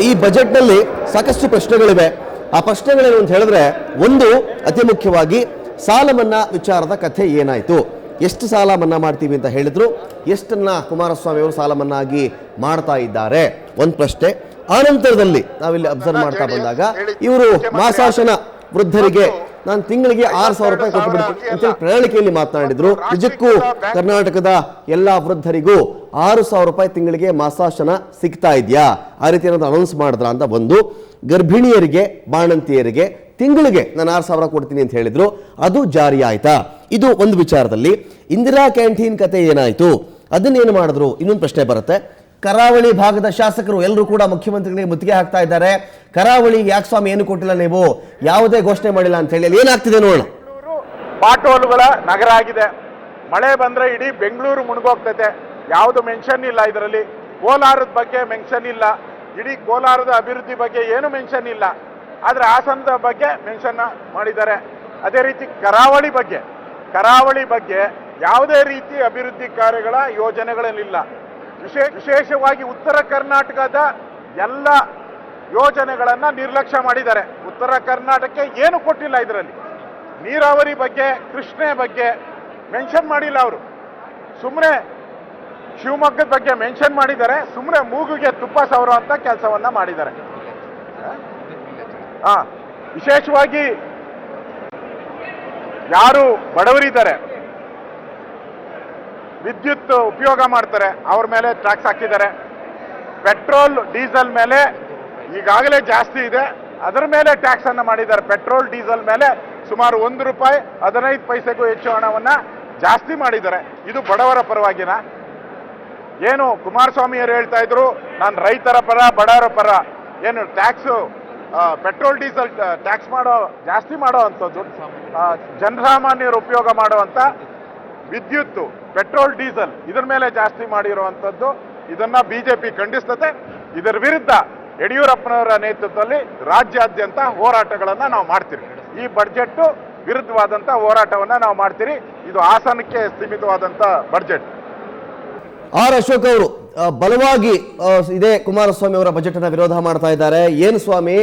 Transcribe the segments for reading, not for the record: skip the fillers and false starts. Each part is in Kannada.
ಈ ಬಜೆಟ್ನಲ್ಲಿ ಸಾಕಷ್ಟು ಪ್ರಶ್ನೆಗಳಿವೆ. ಆ ಪ್ರಶ್ನೆಗಳೇನು ಅಂತ ಹೇಳಿದ್ರೆ, ಒಂದು ಅತಿ ಮುಖ್ಯವಾಗಿ ಸಾಲ ಮನ್ನಾ ವಿಚಾರದ ಕಥೆ ಏನಾಯಿತು, ಎಷ್ಟು ಸಾಲ ಮನ್ನಾ ಮಾಡ್ತೀವಿ ಅಂತ ಹೇಳಿದ್ರು, ಎಷ್ಟನ್ನ ಕುಮಾರಸ್ವಾಮಿ ಅವರು ಸಾಲ ಮನ್ನಾ ಆಗಿ ಮಾಡ್ತಾ ಇದ್ದಾರೆ, ಒಂದು ಪ್ರಶ್ನೆ. ಆನಂತರದಲ್ಲಿ ನಾವಿಲ್ಲಿ ಅಬ್ಸರ್ವ್ ಮಾಡ್ತಾ ಬಂದಾಗ ಇವರು ಮಾಸಾಶನ ವೃದ್ಧರಿಗೆ ನಾನು ತಿಂಗಳಿಗೆ 6,000 ರೂಪಾಯಿ ಕೊಟ್ಟು ಬಿಡ್ತೀನಿ ಅಂತೇಳಿ ಪ್ರಣಾಳಿಕೆಯಲ್ಲಿ ಮಾತನಾಡಿದ್ರು. ನಿಜಕ್ಕೂ ಕರ್ನಾಟಕದ ಎಲ್ಲಾ ವೃದ್ಧರಿಗೂ 6,000 ರೂಪಾಯಿ ತಿಂಗಳಿಗೆ ಮಾಸಾಶನ ಸಿಗ್ತಾ ಇದೆಯಾ, ಆ ರೀತಿ ಏನಾದ್ರು ಅನೌನ್ಸ್ ಮಾಡಿದ್ರ ಅಂತ ಒಂದು. ಗರ್ಭಿಣಿಯರಿಗೆ ಬಾಣಂತಿಯರಿಗೆ ತಿಂಗಳಿಗೆ ನಾನು 6,000 ಕೊಡ್ತೀನಿ ಅಂತ ಹೇಳಿದ್ರು, ಅದು ಜಾರಿ ಆಯ್ತಾ? ಇದು ಒಂದು ವಿಚಾರದಲ್ಲಿ. ಇಂದಿರಾ ಕ್ಯಾಂಟೀನ್ ಕತೆ ಏನಾಯ್ತು, ಅದನ್ನೇನು ಮಾಡಿದ್ರು, ಇನ್ನೊಂದು ಪ್ರಶ್ನೆ ಬರುತ್ತೆ. ಕರಾವಳಿ ಭಾಗದ ಶಾಸಕರು ಎಲ್ಲರೂ ಕೂಡ ಮುಖ್ಯಮಂತ್ರಿಗಳಿಗೆ ಮುತ್ತಿಗೆ ಹಾಕ್ತಾ ಇದ್ದಾರೆ. ಕರಾವಳಿಗೆ ಯಾಕೆ ಸ್ವಾಮಿ ಏನು ಕೊಟ್ಟಿಲ್ಲ, ನೀವು ಯಾವುದೇ ಘೋಷಣೆ ಮಾಡಿಲ್ಲ ಅಂತ ಹೇಳಿ ಏನಾಗ್ತಿದೆ ನೋಡೋಣ. ಬಾಟೋಲುಗಳ ನಗರ ಆಗಿದೆ. ಮಳೆ ಬಂದ್ರೆ ಇಡೀ ಬೆಂಗಳೂರು ಮುಳುಗೋಗ್ತೈತೆ. ಯಾವುದು ಮೆನ್ಷನ್ ಇಲ್ಲ ಇದರಲ್ಲಿ. ಕೋಲಾರದ ಬಗ್ಗೆ ಮೆನ್ಷನ್ ಇಲ್ಲ, ಇಡೀ ಕೋಲಾರದ ಅಭಿವೃದ್ಧಿ ಬಗ್ಗೆ ಏನು ಮೆನ್ಷನ್ ಇಲ್ಲ. ಆದ್ರೆ ಹಾಸನದ ಬಗ್ಗೆ ಮೆನ್ಷನ್ ಮಾಡಿದ್ದಾರೆ. ಅದೇ ರೀತಿ ಕರಾವಳಿ ಬಗ್ಗೆ ಯಾವುದೇ ರೀತಿ ಅಭಿವೃದ್ಧಿ ಕಾರ್ಯಗಳ ಯೋಜನೆಗಳಲ್ಲಿಲ್ಲ. ವಿಶೇಷವಾಗಿ ಉತ್ತರ ಕರ್ನಾಟಕದ ಎಲ್ಲ ಯೋಜನೆಗಳನ್ನ ನಿರ್ಲಕ್ಷ್ಯ ಮಾಡಿದ್ದಾರೆ. ಉತ್ತರ ಕರ್ನಾಟಕಕ್ಕೆ ಏನು ಕೊಟ್ಟಿಲ್ಲ ಇದರಲ್ಲಿ. ನೀರಾವರಿ ಬಗ್ಗೆ, ಕೃಷ್ಣೆ ಬಗ್ಗೆ ಮೆನ್ಷನ್ ಮಾಡಿಲ್ಲ ಅವರು. ಸುಮ್ಮನೆ ಶಿವಮೊಗ್ಗದ ಬಗ್ಗೆ ಮೆನ್ಷನ್ ಮಾಡಿದ್ದಾರೆ, ಸುಮ್ಮನೆ ಮೂಗುಗೆ ತುಪ್ಪ ಸವರೋ ಅಂತ ಕೆಲಸವನ್ನ ಮಾಡಿದ್ದಾರೆ. ವಿಶೇಷವಾಗಿ ಯಾರು ಬಡವರಿದ್ದಾರೆ, ವಿದ್ಯುತ್ ಉಪಯೋಗ ಮಾಡ್ತಾರೆ, ಅವ್ರ ಮೇಲೆ ಟ್ಯಾಕ್ಸ್ ಹಾಕಿದ್ದಾರೆ. ಪೆಟ್ರೋಲ್ ಡೀಸೆಲ್ ಮೇಲೆ ಈಗಾಗಲೇ ಜಾಸ್ತಿ ಇದೆ, ಅದರ ಮೇಲೆ ಟ್ಯಾಕ್ಸ್ ಅನ್ನ ಮಾಡಿದ್ದಾರೆ. ಪೆಟ್ರೋಲ್ ಡೀಸೆಲ್ ಮೇಲೆ ಸುಮಾರು ₹1.15 ಹೆಚ್ಚು ಹಣವನ್ನ ಜಾಸ್ತಿ ಮಾಡಿದ್ದಾರೆ. ಇದು ಬಡವರ ಪರವಾಗಿನ? ಏನು ಕುಮಾರಸ್ವಾಮಿಯವರು ಹೇಳ್ತಾ ಇದ್ರು, ನಾನು ರೈತರ ಪರ ಬಡವರ ಪರ. ಏನು ಟ್ಯಾಕ್ಸು ಪೆಟ್ರೋಲ್ ಡೀಸೆಲ್ ಟ್ಯಾಕ್ಸ್ ಜಾಸ್ತಿ ಮಾಡೋ ಅಂಥದ್ದು, ಜನಸಾಮಾನ್ಯರು ಉಪಯೋಗ ಮಾಡುವಂತ ವಿದ್ಯುತ್, ಪೆಟ್ರೋಲ್ ಡೀಸೆಲ್ ಇದರ ಮೇಲೆ ಜಾಸ್ತಿ ಮಾಡಿರುವಂಥದ್ದು. ಇದನ್ನ ಬಿಜೆಪಿ ಖಂಡಿಸ್ತದೆ. ಇದರ ವಿರುದ್ಧ ಯಡಿಯೂರಪ್ಪನವರ ನೇತೃತ್ವದಲ್ಲಿ ರಾಜ್ಯಾದ್ಯಂತ ಹೋರಾಟಗಳನ್ನ ನಾವು ಮಾಡ್ತೀವಿ. ಈ ಬಡ್ಜೆಟ್ ವಿರುದ್ಧವಾದಂತ ಹೋರಾಟವನ್ನ ನಾವು ಮಾಡ್ತೀವಿ. ಇದು ಹಾಸನಕ್ಕೆ ಸೀಮಿತವಾದಂತ ಬಡ್ಜೆಟ್. ಆರ್ ಅಶೋಕ್ ಅವರು ಬಲವಾಗಿ ಇದೇ ಕುಮಾರಸ್ವಾಮಿ ಅವರ ಬಜೆಟ್ ಅನ್ನ ವಿರೋಧ ಮಾಡ್ತಾ ಇದ್ದಾರೆ. ಏನು ಸ್ವಾಮಿ,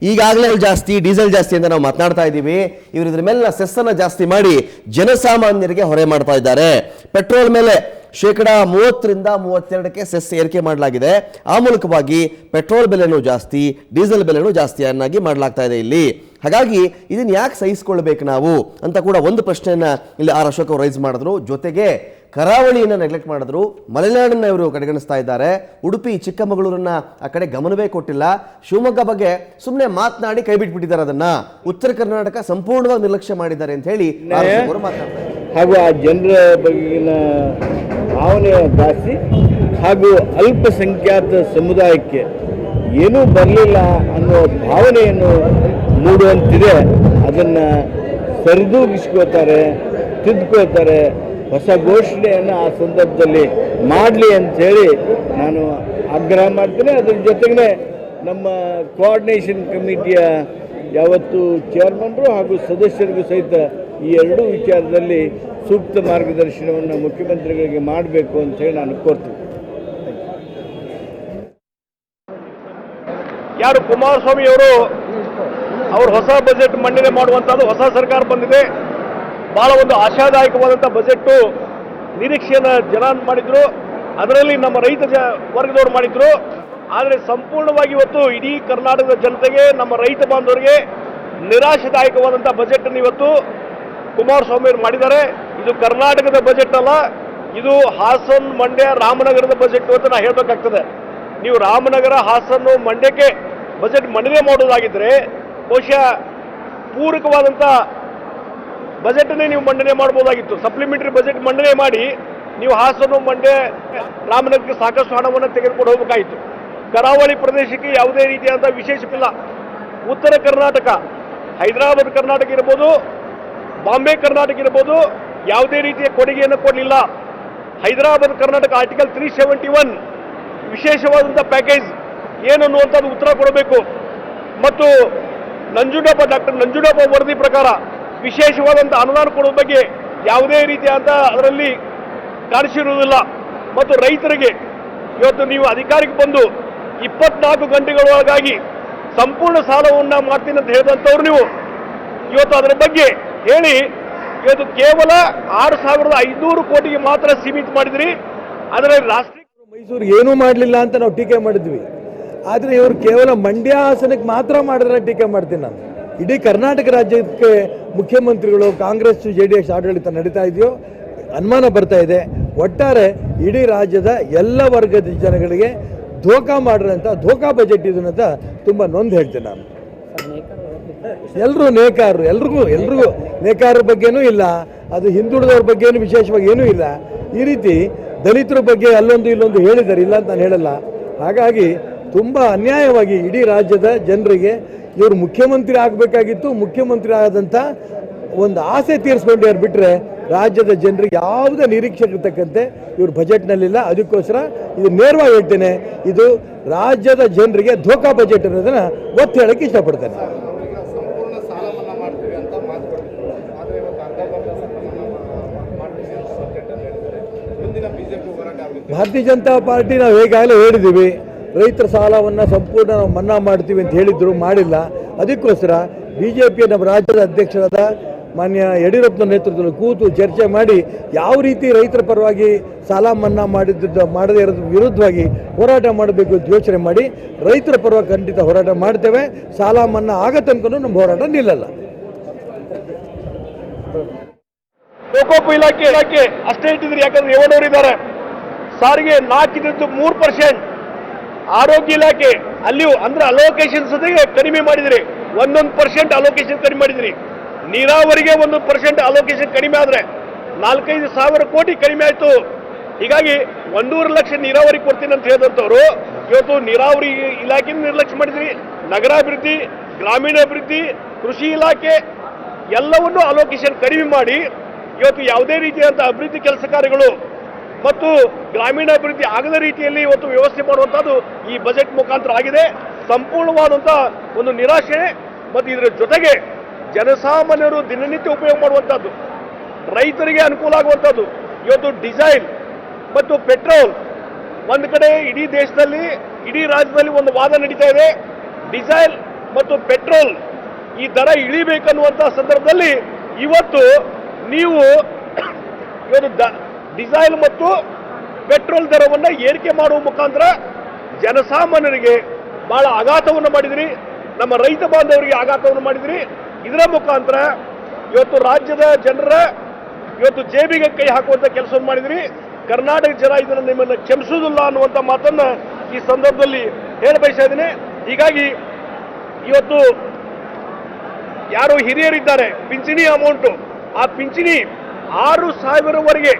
ಈಗಾಗಲೇ ಜಾಸ್ತಿ ಡೀಸೆಲ್ ಜಾಸ್ತಿ ಅಂತ ನಾವು ಮಾತನಾಡ್ತಾ ಇದ್ದೀವಿ, ಇವರು ಇದ್ರ ಮೇಲೆ ಸೆಸ್ ಅನ್ನ ಜಾಸ್ತಿ ಮಾಡಿ ಜನಸಾಮಾನ್ಯರಿಗೆ ಹೊರೆ ಮಾಡ್ತಾ ಇದ್ದಾರೆ. ಪೆಟ್ರೋಲ್ ಮೇಲೆ 30% ಸೆಸ್ ಏರಿಕೆ ಮಾಡಲಾಗಿದೆ. ಆ ಮೂಲಕವಾಗಿ ಪೆಟ್ರೋಲ್ ಬೆಲೆನೂ ಜಾಸ್ತಿ, ಡೀಸೆಲ್ ಬೆಲೆನೂ ಜಾಸ್ತಿ ಅನ್ನಾಗಿ ಮಾಡಲಾಗ್ತಾ ಇದೆ ಇಲ್ಲಿ. ಹಾಗಾಗಿ ಇದನ್ನ ಯಾಕೆ ಸಹಿಸಿಕೊಳ್ಬೇಕು ನಾವು ಅಂತ ಕೂಡ ಒಂದು ಪ್ರಶ್ನೆಯನ್ನ ಇಲ್ಲಿ ಆರ್ ಅಶೋಕ್ ಅವರು ರೈಸ್ ಮಾಡಿದ್ರು. ಜೊತೆಗೆ ಕರಾವಳಿಯನ್ನ ನೆಗ್ಲೆಕ್ಟ್ ಮಾಡಿದ್ರು, ಮಲೆನಾಡನ್ನ ಇವರು ಕಡೆಗಣಿಸ್ತಾ ಇದ್ದಾರೆ, ಉಡುಪಿ ಚಿಕ್ಕಮಗಳೂರನ್ನ ಆ ಕಡೆ ಗಮನವೇ ಕೊಟ್ಟಿಲ್ಲ, ಶಿವಮೊಗ್ಗ ಬಗ್ಗೆ ಸುಮ್ಮನೆ ಮಾತನಾಡಿ ಕೈ ಬಿಟ್ಬಿಟ್ಟಿದ್ದಾರೆ, ಅದನ್ನ ಉತ್ತರ ಕರ್ನಾಟಕ ಸಂಪೂರ್ಣವಾಗಿ ನಿರ್ಲಕ್ಷ್ಯ ಮಾಡಿದ್ದಾರೆ ಅಂತ ಹೇಳಿ ಅವರು ಮಾತನಾಡ್ತಾರೆ. ಹಾಗೂ ಆ ಜನರ ಬಗೆಗಿನ ಭಾವನೆ ಜಾಸ್ತಿ, ಹಾಗೂ ಅಲ್ಪಸಂಖ್ಯಾತ ಸಮುದಾಯಕ್ಕೆ ಏನೂ ಬರಲಿಲ್ಲ ಅನ್ನೋ ಭಾವನೆಯನ್ನು ಮೂಡುವಂತಿದೆ. ಅದನ್ನು ಸರಿದೂಗಿಸ್ಕೋತಾರೆ, ತಿದ್ದುಕೋತಾರೆ, ಹೊಸ ಘೋಷಣೆಯನ್ನು ಆ ಸಂದರ್ಭದಲ್ಲಿ ಮಾಡಲಿ ಅಂಥೇಳಿ ನಾನು ಆಗ್ರಹ ಮಾಡ್ತೇನೆ. ಅದರ ಜೊತೆಗೆ ನಮ್ಮ ಕೋಆರ್ಡಿನೇಷನ್ ಕಮಿಟಿಯ ಯಾವತ್ತು ಚೇರ್ಮನ್ರು ಹಾಗೂ ಸದಸ್ಯರಿಗೂ ಸಹಿತ ಈ ಎರಡೂ ವಿಚಾರದಲ್ಲಿ ಸೂಕ್ತ ಮಾರ್ಗದರ್ಶನವನ್ನು ಮುಖ್ಯಮಂತ್ರಿಗಳಿಗೆ ಮಾಡಬೇಕು ಅಂತ ಹೇಳಿ ನಾನು ಕೋರ್ತೀನಿ. ಯಾರು ಕುಮಾರಸ್ವಾಮಿ ಅವರು ಹೊಸ ಬಜೆಟ್ ಮಂಡನೆ ಮಾಡುವಂಥದ್ದು, ಹೊಸ ಸರ್ಕಾರ ಬಂದಿದೆ, ಬಹಳ ಒಂದು ಆಶಾದಾಯಕವಾದಂಥ ಬಜೆಟ್ಟು, ನಿರೀಕ್ಷೆಯನ್ನು ಜನ ಮಾಡಿದ್ರು, ಅದರಲ್ಲಿ ನಮ್ಮ ರೈತ ವರ್ಗದವರು ಮಾಡಿದ್ರು. ಆದರೆ ಸಂಪೂರ್ಣವಾಗಿ ಇವತ್ತು ಇಡೀ ಕರ್ನಾಟಕದ ಜನತೆಗೆ, ನಮ್ಮ ರೈತ ಬಾಂಧವರಿಗೆ ನಿರಾಶಾದಾಯಕವಾದಂಥ ಬಜೆಟ್ ಅನ್ನು ಇವತ್ತು ಕುಮಾರಸ್ವಾಮಿ ಅವರು ಮಾಡಿದ್ದಾರೆ. ಇದು ಕರ್ನಾಟಕದ ಬಜೆಟ್ ಅಲ್ಲ, ಇದು ಹಾಸನ್, ಮಂಡ್ಯ, ರಾಮನಗರದ ಬಜೆಟ್ ಅಂತ ನಾ ಹೇಳಬೇಕಾಗ್ತದೆ. ನೀವು ರಾಮನಗರ, ಹಾಸನ್ನು, ಮಂಡ್ಯಕ್ಕೆ ಬಜೆಟ್ ಮಂಡನೆ ಮಾಡೋದಾಗಿದ್ರೆ ಬಹುಶಃ ಪೂರಕವಾದಂಥ ಬಜೆಟನ್ನೇ ನೀವು ಮಂಡನೆ ಮಾಡ್ಬೋದಾಗಿತ್ತು. ಸಪ್ಲಿಮೆಂಟರಿ ಬಜೆಟ್ ಮಂಡನೆ ಮಾಡಿ ನೀವು ಹಾಸನ, ಮಂಡ್ಯ, ರಾಮನಗರಕ್ಕೆ ಸಾಕಷ್ಟು ಹಣವನ್ನು ತೆಗೆದುಕೊಂಡು ಹೋಗಬೇಕಾಯಿತು. ಕರಾವಳಿ ಪ್ರದೇಶಕ್ಕೆ ಯಾವುದೇ ರೀತಿಯಾದ ವಿಶೇಷವಿಲ್ಲ. ಉತ್ತರ ಕರ್ನಾಟಕ, ಹೈದರಾಬಾದ್ ಕರ್ನಾಟಕ ಇರ್ಬೋದು, ಬಾಂಬೆ ಕರ್ನಾಟಕ ಇರ್ಬೋದು, ಯಾವುದೇ ರೀತಿಯ ಕೊಡುಗೆಯನ್ನು ಕೊಡಲಿಲ್ಲ. ಹೈದರಾಬಾದ್ ಕರ್ನಾಟಕ ಆರ್ಟಿಕಲ್ 371 ವಿಶೇಷವಾದಂಥ ಪ್ಯಾಕೇಜ್ ಏನನ್ನುವಂಥದ್ದು ಉತ್ತರ ಕೊಡಬೇಕು. ಮತ್ತು ಡಾಕ್ಟರ್ ನಂಜುಂಡಪ್ಪ ವರದಿ ಪ್ರಕಾರ ವಿಶೇಷವಾದಂಥ ಅನುದಾನ ಕೊಡುವ ಬಗ್ಗೆ ಯಾವುದೇ ರೀತಿಯಾದ ಅದರಲ್ಲಿ ಕಾಣಿಸಿರುವುದಿಲ್ಲ. ಮತ್ತು ರೈತರಿಗೆ ಇವತ್ತು ನೀವು ಅಧಿಕಾರಕ್ಕೆ ಬಂದು 24 ಗಂಟೆಗಳೊಳಗಾಗಿ ಸಂಪೂರ್ಣ ಸಾಲವನ್ನು ಮಾಡ್ತೀನಿ ಅಂತ ಹೇಳಿದಂಥವ್ರು ನೀವು ಇವತ್ತು ಅದರ ಬಗ್ಗೆ ಹೇಳಿ ಇವತ್ತು ಕೇವಲ 6,500 ಕೋಟಿಗೆ ಮಾತ್ರ ಸೀಮಿತ ಮಾಡಿದ್ರಿ. ಅದರಲ್ಲಿ ರಾಷ್ಟ್ರೀಯ ಮೈಸೂರು ಏನೂ ಮಾಡಲಿಲ್ಲ ಅಂತ ನಾವು ಟೀಕೆ ಮಾಡಿದ್ವಿ. ಆದರೆ ಇವರು ಕೇವಲ ಮಂಡ್ಯ ಹಾಸನಕ್ಕೆ ಮಾತ್ರ ಮಾಡಿದ್ರೆ ಟೀಕೆ ಮಾಡ್ತೀನಿ ನಾನು. ಇಡೀ ಕರ್ನಾಟಕ ರಾಜ್ಯಕ್ಕೆ ಮುಖ್ಯಮಂತ್ರಿಗಳು ಕಾಂಗ್ರೆಸ್ JDS ಆಡಳಿತ ನಡೀತಾ ಇದೆಯೋ ಅನುಮಾನ ಬರ್ತಾ ಇದೆ. ಒಟ್ಟಾರೆ ಇಡೀ ರಾಜ್ಯದ ಎಲ್ಲ ವರ್ಗದ ಜನಗಳಿಗೆ ಧೋಕಾ ಮಾಡಿರೋಂಥ ಧೋಕಾ ಬಜೆಟ್ ಇದನ್ನ ಅಂತ ತುಂಬ ನೊಂದು ಹೇಳ್ತೇನೆ ನಾನು. ಎಲ್ಲರೂ ನೇಕಾರರು, ಎಲ್ರಿಗೂ ನೇಕಾರರ ಬಗ್ಗೆನೂ ಇಲ್ಲ, ಅದು ಹಿಂದುಳಿದವ್ರ ಬಗ್ಗೆನೂ ವಿಶೇಷವಾಗಿ ಏನೂ ಇಲ್ಲ. ಈ ರೀತಿ ದಲಿತರ ಬಗ್ಗೆ ಅಲ್ಲೊಂದು ಇಲ್ಲೊಂದು ಹೇಳಿದ್ದಾರೆ, ಇಲ್ಲ ಅಂತ ನಾನು ಹೇಳಲ್ಲ. ಹಾಗಾಗಿ ತುಂಬ ಅನ್ಯಾಯವಾಗಿ ಇಡೀ ರಾಜ್ಯದ ಜನರಿಗೆ ಇವರು ಮುಖ್ಯಮಂತ್ರಿ ಆಗಬೇಕಾಗಿತ್ತು. ಮುಖ್ಯಮಂತ್ರಿ ಆದಂಥ ಒಂದು ಆಸೆ ತೀರಿಸ್ಕೊಂಡ್ಯಾರು ಬಿಟ್ಟರೆ ರಾಜ್ಯದ ಜನರಿಗೆ ಯಾವುದೇ ನಿರೀಕ್ಷೆಗೆ ತಕ್ಕಂತೆ ಇವರು ಬಜೆಟ್ನಲ್ಲಿಲ್ಲ. ಅದಕ್ಕೋಸ್ಕರ ಇದು ನೇರವಾಗಿ ಹೇಳ್ತೇನೆ, ಇದು ರಾಜ್ಯದ ಜನರಿಗೆ ಧೋಕಾ ಬಜೆಟ್ ಅನ್ನೋದನ್ನು ಒತ್ತಿ ಹೇಳಕ್ಕೆ ಇಷ್ಟಪಡ್ತೇನೆ. ಭಾರತೀಯ ಜನತಾ ಪಾರ್ಟಿ ನಾವು ಈಗಾಗಲೇ ಹೇಳಿದ್ದೀವಿ, ರೈತರ ಸಾಲವನ್ನು ಸಂಪೂರ್ಣ ನಾವು ಮನ್ನಾ ಮಾಡ್ತೀವಿ ಅಂತ ಹೇಳಿದ್ರು, ಮಾಡಿಲ್ಲ. ಅದಕ್ಕೋಸ್ಕರ BJP ನಮ್ಮ ರಾಜ್ಯದ ಅಧ್ಯಕ್ಷರಾದ ಮಾನ್ಯ ಯಡಿಯೂರಪ್ಪನ ನೇತೃತ್ವದಲ್ಲಿ ಕೂತು ಚರ್ಚೆ ಮಾಡಿ ಯಾವ ರೀತಿ ರೈತರ ಪರವಾಗಿ ಸಾಲ ಮನ್ನಾ ಮಾಡದೇ ಇರೋದ್ರ ವಿರುದ್ಧವಾಗಿ ಹೋರಾಟ ಮಾಡಬೇಕು ಅಂತ ಯೋಚನೆ ಮಾಡಿ ರೈತರ ಪರವಾಗಿ ಖಂಡಿತ ಹೋರಾಟ ಮಾಡ್ತೇವೆ. ಸಾಲ ಮನ್ನಾ ಆಗೋ ತನಕ ನಮ್ಮ ಹೋರಾಟ ನಿಲ್ಲಲ್ಲ. ಲೋಕೋಪ ಇಲಾಖೆ ಅಷ್ಟೇ ಇಟ್ಟಿದ್ರಿ, ಯಾಕಂದ್ರೆ ರೇವಣ್ಣವರು ಇದ್ದಾರೆ. ಸಾರಿಗೆ 4 3%, ಆರೋಗ್ಯ ಇಲಾಖೆ ಅಲ್ಲಿಯೂ ಅಂದ್ರೆ ಅಲೋಕೇಶನ್ ಸದಿಗೆ ಕಡಿಮೆ ಮಾಡಿದ್ರಿ, 1% ಅಲೋಕೇಶನ್ ಕಡಿಮೆ ಮಾಡಿದ್ರಿ. ನೀರಾವರಿಗೆ 1% ಅಲೋಕೇಶನ್ ಕಡಿಮೆ ಆದ್ರೆ 4-5 ಸಾವಿರ ಕೋಟಿ ಕಡಿಮೆ ಆಯ್ತು. ಹೀಗಾಗಿ 1.5 ಲಕ್ಷ ನೀರಾವರಿ ಕೊಡ್ತೀನಿ ಅಂತ ಹೇಳಿದಂಥವ್ರು ಇವತ್ತು ನೀರಾವರಿ ಇಲಾಖೆ ನಿರ್ಲಕ್ಷ್ಯ ಮಾಡಿದ್ರಿ. ನಗರಾಭಿವೃದ್ಧಿ, ಗ್ರಾಮೀಣಾಭಿವೃದ್ಧಿ, ಕೃಷಿ ಇಲಾಖೆ ಎಲ್ಲವನ್ನೂ ಅಲೋಕೇಶನ್ ಕಡಿಮೆ ಮಾಡಿ ಇವತ್ತು ಯಾವುದೇ ರೀತಿಯಾದಂಥ ಅಭಿವೃದ್ಧಿ ಕೆಲಸ ಕಾರ್ಯಗಳು ಮತ್ತು ಗ್ರಾಮೀಣಾಭಿವೃದ್ಧಿ ಆಗದ ರೀತಿಯಲ್ಲಿ ಇವತ್ತು ವ್ಯವಸ್ಥೆ ಮಾಡುವಂಥದ್ದು ಈ ಬಜೆಟ್ ಮುಖಾಂತರ ಆಗಿದೆ. ಸಂಪೂರ್ಣವಾದಂಥ ಒಂದು ನಿರಾಶೆ ಮತ್ತು ಇದರ ಜೊತೆಗೆ ಜನಸಾಮಾನ್ಯರು ದಿನನಿತ್ಯ ಉಪಯೋಗ ಮಾಡುವಂಥದ್ದು, ರೈತರಿಗೆ ಅನುಕೂಲ ಆಗುವಂಥದ್ದು ಇವತ್ತು ಡೀಸೆಲ್ ಮತ್ತು ಪೆಟ್ರೋಲ್ ಒಂದು ಕಡೆ ಇಡೀ ದೇಶದಲ್ಲಿ ಇಡೀ ರಾಜ್ಯದಲ್ಲಿ ಒಂದು ವಾದ ನಡೀತಾ ಇದೆ. ಡೀಸೆಲ್ ಮತ್ತು ಪೆಟ್ರೋಲ್ ಈ ದರ ಇಳಿಬೇಕನ್ನುವಂಥ ಸಂದರ್ಭದಲ್ಲಿ ಇವತ್ತು ನೀವು ಇವತ್ತು ಡೀಸೆಲ್ ಮತ್ತು ಪೆಟ್ರೋಲ್ ದರವನ್ನು ಏರಿಕೆ ಮಾಡುವ ಮುಖಾಂತರ ಜನಸಾಮಾನ್ಯರಿಗೆ ಬಹಳ ಆಘಾತವನ್ನು ಮಾಡಿದ್ರಿ, ನಮ್ಮ ರೈತ ಬಾಂಧವರಿಗೆ ಆಘಾತವನ್ನು ಮಾಡಿದ್ರಿ. ಇದರ ಮುಖಾಂತರ ಇವತ್ತು ರಾಜ್ಯದ ಜನರ ಇವತ್ತು ಜೇಬಿಗೆ ಕೈ ಹಾಕುವಂಥ ಕೆಲಸವನ್ನು ಮಾಡಿದ್ರಿ. ಕರ್ನಾಟಕ ಜನ ಇದನ್ನು ನಿಮ್ಮನ್ನು ಕ್ಷಮಿಸುವುದಿಲ್ಲ ಅನ್ನುವಂಥ ಮಾತನ್ನ ಈ ಸಂದರ್ಭದಲ್ಲಿ ಹೇಳಿ ಬಯಸ್ತಾ ಇದ್ದೀನಿ. ಹೀಗಾಗಿ ಇವತ್ತು ಯಾರು ಹಿರಿಯರಿದ್ದಾರೆ ಪಿಂಚಣಿ ಅಮೌಂಟು, ಆ ಪಿಂಚಣಿ 6,000ವರೆಗೆ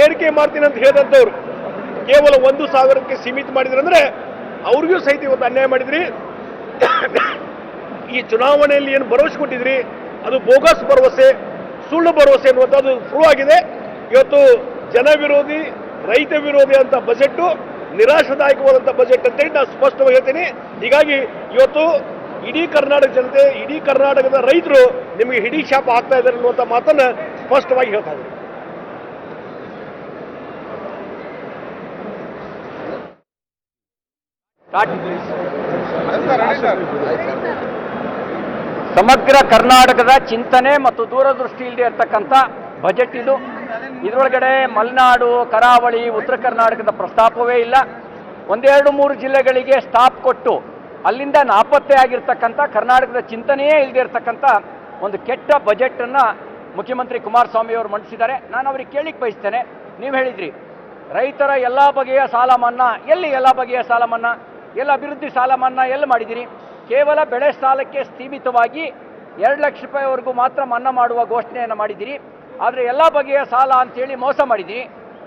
ಏರಿಕೆ ಮಾಡ್ತೀನಿ ಅಂತ ಹೇಳಿದಂಥವ್ರು ಕೇವಲ 1,000ಕ್ಕೆ ಸೀಮಿತ ಮಾಡಿದ್ರಿ ಅಂದ್ರೆ ಅವ್ರಿಗೂ ಸಹಿತ ಇವತ್ತು ಅನ್ಯಾಯ ಮಾಡಿದ್ರಿ. ಈ ಚುನಾವಣೆಯಲ್ಲಿ ಏನು ಭರವಸೆ ಕೊಟ್ಟಿದ್ರಿ ಅದು ಬೋಗಸ್ ಭರವಸೆ, ಸುಳ್ಳು ಭರವಸೆ ಅನ್ನುವಂಥದ್ದು ಪ್ರೂವ್ ಆಗಿದೆ. ಇವತ್ತು ಜನ ವಿರೋಧಿ, ರೈತ ವಿರೋಧಿ ಅಂತ ಬಜೆಟ್ಟು ನಿರಾಶಾದಾಯಕವಾದಂಥ ಬಜೆಟ್ ಅಂತೇಳಿ ನಾನು ಸ್ಪಷ್ಟವಾಗಿ ಹೇಳ್ತೀನಿ. ಹೀಗಾಗಿ ಇವತ್ತು ಇಡೀ ಕರ್ನಾಟಕ ಜನತೆ, ಇಡೀ ಕರ್ನಾಟಕದ ರೈತರು ನಿಮಗೆ ಹಿಡಿ ಶಾಪ ಆಗ್ತಾ ಇದ್ದಾರೆ ಅನ್ನುವಂಥ ಮಾತನ್ನ ಸ್ಪಷ್ಟವಾಗಿ ಹೇಳ್ತಾ ಇದ್ದಾರೆ. ಸಮಗ್ರ ಕರ್ನಾಟಕದ ಚಿಂತನೆ ಮತ್ತು ದೂರದೃಷ್ಟಿ ಇಲ್ಲದೆ ಇರತಕ್ಕಂಥ ಬಜೆಟ್ ಇದು. ಇದರೊಳಗಡೆ ಮಲೆನಾಡು, ಕರಾವಳಿ, ಉತ್ತರ ಕರ್ನಾಟಕದ ಪ್ರಸ್ತಾಪವೇ ಇಲ್ಲ. 1-2-3 ಜಿಲ್ಲೆಗಳಿಗೆ ಸ್ಟಾಪ್ ಕೊಟ್ಟು ಅಲ್ಲಿಂದ ನಾಪತ್ತೆ ಆಗಿರ್ತಕ್ಕಂಥ ಕರ್ನಾಟಕದ ಚಿಂತನೆಯೇ ಇಲ್ಲದೆ ಇರತಕ್ಕಂಥ ಒಂದು ಕೆಟ್ಟ ಬಜೆಟನ್ನು ಮುಖ್ಯಮಂತ್ರಿ ಕುಮಾರಸ್ವಾಮಿ ಅವರು ಮಂಡಿಸಿದ್ದಾರೆ. ನಾನು ಅವ್ರಿಗೆ ಕೇಳಿಕ್ಕೆ ಬಯಸ್ತೇನೆ, ನೀವು ಹೇಳಿದ್ರಿ ರೈತರ ಎಲ್ಲ ಬಗೆಯ ಸಾಲ ಮನ್ನಾ, ಎಲ್ಲಿ ಎಲ್ಲ ಬಗೆಯ ಸಾಲ ಮನ್ನಾ, ಎಲ್ಲ ಅಭಿವೃದ್ಧಿ ಸಾಲ ಮನ್ನಾ ಎಲ್ಲಿ ಮಾಡಿದಿರಿ? ಕೇವಲ ಬೆಳೆ ಸಾಲಕ್ಕೆ ಸೀಮಿತವಾಗಿ 2 ಲಕ್ಷ ರೂಪಾಯಿವರೆಗೂ ಮಾತ್ರ ಮನ್ನಾ ಮಾಡುವ ಘೋಷಣೆಯನ್ನು ಮಾಡಿದ್ದೀರಿ. ಆದರೆ ಎಲ್ಲ ಬಗೆಯ ಸಾಲ ಅಂತೇಳಿ ಮೋಸ ಮಾಡಿದ್ದೀರಿ.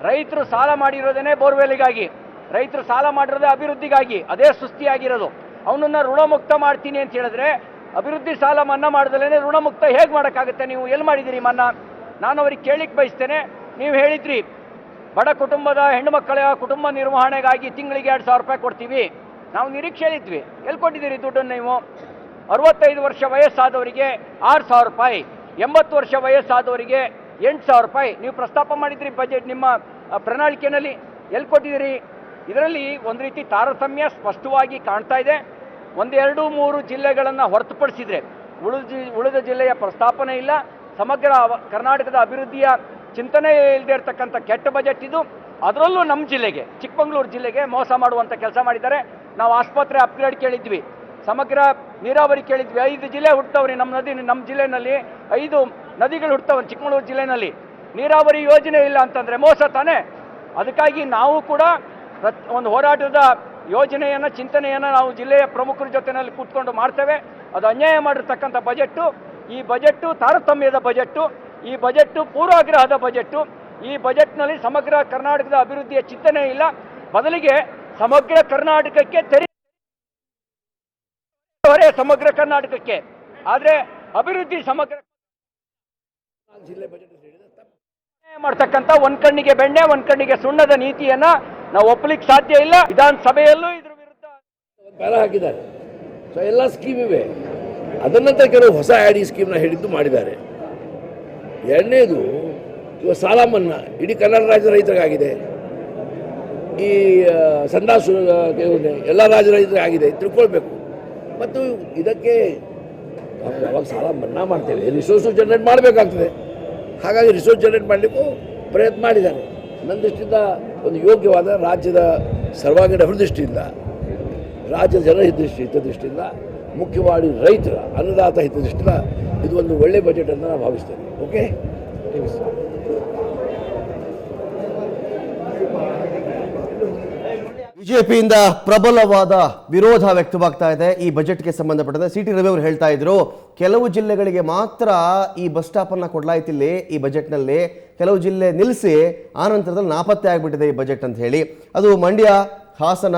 ರೈತರು ಸಾಲ ಮಾಡಿರೋದೇ ಬೋರ್ವೆಲ್ಗಾಗಿ, ರೈತರು ಸಾಲ ಮಾಡಿರೋದೇ ಅಭಿವೃದ್ಧಿಗಾಗಿ, ಅದೇ ಸುಸ್ತಿಯಾಗಿರೋದು. ಅವನನ್ನು ಋಣಮುಕ್ತ ಮಾಡ್ತೀನಿ ಅಂತ ಹೇಳಿದ್ರೆ ಅಭಿವೃದ್ಧಿ ಸಾಲ ಮನ್ನಾ ಮಾಡಿದಲೇ ಋಣಮುಕ್ತ ಹೇಗೆ ಮಾಡೋಕ್ಕಾಗುತ್ತೆ? ನೀವು ಎಲ್ಲಿ ಮಾಡಿದ್ದೀರಿ ಮನ್ನಾ? ನಾನು ಅವ್ರಿಗೆ ಕೇಳಿಕ್ಕೆ ಬಯಸ್ತೇನೆ, ನೀವು ಹೇಳಿದ್ರಿ ಬಡ ಕುಟುಂಬದ ಹೆಣ್ಣುಮಕ್ಕಳ ಕುಟುಂಬ ನಿರ್ವಹಣೆಗಾಗಿ ತಿಂಗಳಿಗೆ 2,000 ರೂಪಾಯಿ ಕೊಡ್ತೀವಿ. ನಾವು ನಿರೀಕ್ಷೆಯಲ್ಲಿದ್ವಿ, ಎಲ್ಲಿ ಕೊಟ್ಟಿದ್ದೀರಿ ದುಡ್ಡನ್ನು ನೀವು? 65 ವರ್ಷ ವಯಸ್ಸಾದವರಿಗೆ 6,000 ರೂಪಾಯಿ, 80 ವರ್ಷ ವಯಸ್ಸಾದವರಿಗೆ 8,000 ರೂಪಾಯಿ ನೀವು ಪ್ರಸ್ತಾಪ ಮಾಡಿದ್ರಿ ಬಜೆಟ್ ನಿಮ್ಮ ಪ್ರಣಾಳಿಕೆಯಲ್ಲಿ. ಎಲ್ಲಿ ಕೊಟ್ಟಿದ್ದೀರಿ? ಇದರಲ್ಲಿ ಒಂದು ರೀತಿ ತಾರತಮ್ಯ ಸ್ಪಷ್ಟವಾಗಿ ಕಾಣ್ತಾ ಇದೆ. 1, 2, 3 ಜಿಲ್ಲೆಗಳನ್ನು ಹೊರತುಪಡಿಸಿದರೆ ಉಳಿದ ಜಿಲ್ಲೆಯ ಪ್ರಸ್ತಾಪನೆ ಇಲ್ಲ. ಸಮಗ್ರ ಕರ್ನಾಟಕದ ಅಭಿವೃದ್ಧಿಯ ಚಿಂತನೆ ಇಲ್ಲದೆ ಇರತಕ್ಕಂಥ ಕೆಟ್ಟ ಬಜೆಟ್ ಇದು. ಅದರಲ್ಲೂ ನಮ್ಮ ಜಿಲ್ಲೆಗೆ, ಚಿಕ್ಕಮಗಳೂರು ಜಿಲ್ಲೆಗೆ ಮೋಸ ಮಾಡುವಂಥ ಕೆಲಸ ಮಾಡಿದ್ದಾರೆ. ನಾವು ಆಸ್ಪತ್ರೆ ಅಪ್ಗ್ರೇಡ್ ಕೇಳಿದ್ವಿ, ಸಮಗ್ರ ನೀರಾವರಿ ಕೇಳಿದ್ವಿ. 5 ಜಿಲ್ಲೆ ಹುಡ್ತವ್ರಿ ನಮ್ಮ ಜಿಲ್ಲೆನಲ್ಲಿ 5 ನದಿಗಳು ಹುಡ್ತವೆ ಚಿಕ್ಕಮಗಳೂರು ಜಿಲ್ಲೆನಲ್ಲಿ. ನೀರಾವರಿ ಯೋಜನೆ ಇಲ್ಲ ಅಂತಂದರೆ ಮೋಸ ತಾನೇ. ಅದಕ್ಕಾಗಿ ನಾವು ಕೂಡ ಒಂದು ಹೋರಾಟದ ಯೋಜನೆಯನ್ನು, ಚಿಂತನೆಯನ್ನು ನಾವು ಜಿಲ್ಲೆಯ ಪ್ರಮುಖರ ಜೊತೆಯಲ್ಲಿ ಕೂತ್ಕೊಂಡು ಮಾಡ್ತೇವೆ. ಅದು ಅನ್ಯಾಯ ಮಾಡಿರ್ತಕ್ಕಂಥ ಬಜೆಟ್ಟು. ಈ ಬಜೆಟ್ಟು ತಾರತಮ್ಯದ ಬಜೆಟ್ಟು, ಈ ಬಜೆಟ್ಟು ಪೂರ್ವಾಗ್ರಹದ ಬಜೆಟ್ಟು. ಈ ಬಜೆಟ್ನಲ್ಲಿ ಸಮಗ್ರ ಕರ್ನಾಟಕದ ಅಭಿವೃದ್ಧಿಯ ಚಿಂತನೆ ಇಲ್ಲ. ಬದಲಿಗೆ ಸಮಗ್ರ ಕರ್ನಾಟಕಕ್ಕೆ ಸಮಗ್ರ ಕರ್ನಾಟಕಕ್ಕೆ, ಆದರೆ ಅಭಿವೃದ್ಧಿ ಸಮಗ್ರ ಮಾಡ್ತಕ್ಕಂಥ ಒಂದ್ ಕಣ್ಣಿಗೆ ಬೆಣ್ಣೆ ಒಂದ್ ಕಣ್ಣಿಗೆ ಸುಣ್ಣದ ನೀತಿಯನ್ನ ನಾವು ಒಪ್ಪಲಿಕ್ಕೆ ಸಾಧ್ಯ ಇಲ್ಲ. ವಿಧಾನಸಭೆಯಲ್ಲೂ ಇದ್ರ ವಿರುದ್ಧ ಪ್ಯಾರ ಹಾಕಿದ್ದಾರೆ. ಸೊ ಎಲ್ಲ ಸ್ಕೀಮ್ ಇವೆ. ಅದನ್ನಂತ ಕೆಲವು ಹೊಸ ಆ್ಯಡಿ ಸ್ಕೀಮ್ನ ಹಿಡಿದು ಮಾಡಿದ್ದಾರೆ. ಎರಡನೇದು ಇವಾಗ ಸಾಲ ಮನ್ನಾ ಇಡೀ ಕರ್ನಾಟಕ ರಾಜ್ಯದ ರೈತರಿಗಾಗಿದೆ. ಈ ಸಂದಾಸು ಎಲ್ಲ ರಾಜ್ಯದ ರೈತರಿಗೆ ಆಗಿದೆ, ತಿಳ್ಕೊಳ್ಬೇಕು. ಮತ್ತು ಇದಕ್ಕೆ ಯಾವಾಗ ಸಾಲ ಮನ್ನಾ ಮಾಡ್ತೇವೆ ರಿಸೋರ್ಸು ಜನರೇಟ್ ಮಾಡಬೇಕಾಗ್ತದೆ. ಹಾಗಾಗಿ ರಿಸೋರ್ಸ್ ಜನರೇಟ್ ಮಾಡಲಿಕ್ಕೂ ಪ್ರಯತ್ನ ಮಾಡಿದ್ದಾರೆ. ನನ್ನ ದೃಷ್ಟಿಯಿಂದ ಒಂದು ಯೋಗ್ಯವಾದ ರಾಜ್ಯದ ಸರ್ವಾಂಗೀಣ ಅಭಿವೃದ್ಧಿಯಿಂದ, ರಾಜ್ಯದ ಜನರ ಹಿತದೃಷ್ಟಿಯಿಂದ, ಮುಖ್ಯವಾಗಿ ರೈತರ ಅನ್ನದಾತ ಹಿತದೃಷ್ಟಿಯಿಂದ ಇದು ಒಂದು ಒಳ್ಳೆಯ ಬಜೆಟ್ ಅಂತ ನಾನು ಭಾವಿಸ್ತೇನೆ. ಓಕೆ, ಬಿಜೆಪಿಯಿಂದ ಪ್ರಬಲವಾದ ವಿರೋಧ ವ್ಯಕ್ತವಾಗ್ತಾ ಇದೆ ಈ ಬಜೆಟ್ಗೆ ಸಂಬಂಧಪಟ್ಟಂತೆ. ಸಿ ಟಿ ರವಿ ಅವರು ಹೇಳ್ತಾ ಇದ್ರು, ಕೆಲವು ಜಿಲ್ಲೆಗಳಿಗೆ ಮಾತ್ರ ಈ ಬಸ್ ಸ್ಟಾಪ್ ಅನ್ನ ಕೊಡ್ಲಾಯ್ತಿಲ್ಲಿ ಈ ಬಜೆಟ್ನಲ್ಲಿ, ಕೆಲವು ಜಿಲ್ಲೆ ನಿಲ್ಲಿಸಿ ಆನಂತರದಲ್ಲಿ ನಾಪತ್ತೆ ಆಗಿಬಿಟ್ಟಿದೆ ಈ ಬಜೆಟ್ ಅಂತ ಹೇಳಿ. ಅದು ಮಂಡ್ಯ, ಹಾಸನ,